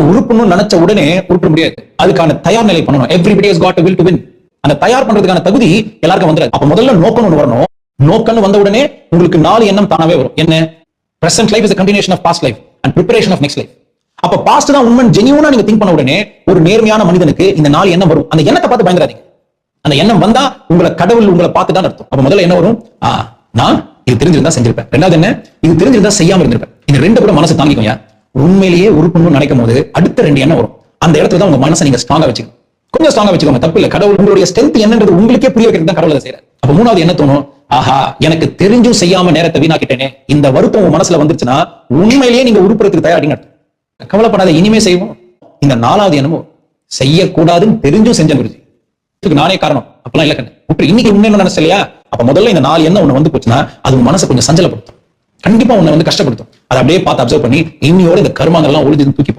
உறுப்புன்னு நினைச்ச உடனே உருப்ப முடியாது. அதுக்கான தயார் நிலை பண்ணணும். Everybody has got a will to win. அந்த தயார் பண்றதுக்கான தகுதி எல்லாருக்கும் வந்துடாது. அப்ப முதல்ல நோக்கம் ஒன்று வரணும். நோக்கம்னு வந்த உடனே உங்களுக்கு 4 எண்ணம் தானாவே வரும். என்ன? Present life is a continuation of past life and preparation of next life. அப்ப பாஸ்ட் தான் உண்மை ஜெனியூனா நீங்க திங்க் பண்ண உடனே ஒரு நேர்மையான மனிதனுக்கு இந்த 4 எண்ணம் வரும். அந்த எண்ணத்தை பார்த்து பயந்துடாதீங்க. அந்த எண்ணம் வந்தா உங்களை கடவுள் உங்களை பார்த்து தான் அர்த்தம். அப்ப முதல்ல என்ன வரும்? நான் இது தெரிஞ்சிருந்தா செஞ்சிருப்பேன். ரெண்டாவது என்ன? இது தெரிஞ்சிருந்தா செய்யாம இருந்திருப்பேன். இந்த 2 கூட மனசு தாங்கிக்கும். உண்மையிலேயே உறுப்புன்னு நினைக்கும் போது அடுத்த 2 எண்ணம் வரும். அந்த இடத்துல தான் உங்க மனசை நீங்க ஸ்ட்ராங்கா வச்சுக்கணும். கொஞ்சம் ஸ்ட்ராங்கா வச்சுக்கோங்க, தப்பு இல்ல. கடவுள் உங்களுடைய ஸ்ட்ரென்த் என்னன்றது உங்களுக்கே புரிய வைக்கிறது தான் கடவுளை செய்யறாரு. அப்ப 3வது என்ன தோணும்? எனக்கு தெரிஞ்சும் செய்யாம நேரத்தை வீணாக்கிட்டேனே. இந்த வருத்தம் உங்க மனசுல வந்துருச்சுன்னா உண்மையிலேயே நீங்க உருப்புறதுக்கு தயாரிங்க. கவலைப்படாத, இனிமே செய்வோம். இந்த 4வது எண்ணமும் செய்யக்கூடாதுன்னு தெரிஞ்சும் செஞ்ச குருஜி, நானே காரணம் அப்பெல்லாம் இல்ல கண்ணு. இன்னைக்கு உண்மை என்ன நினைச்சலையா? அப்ப முதல்ல இந்த 4 எண்ணம் ஒண்ணு வந்து போச்சுன்னா அது உங்க மனசை கொஞ்சம் சஞ்சலப்படுத்தும். கண்டிப்பா உன்னை வந்து கஷ்டப்படுத்தும். அதை அப்படியே பார்த்து அப்சர்வ் பண்ணி இன்னையோட இந்த கர்மங்கள்லாம் ஒளிஞ்சு தூக்கி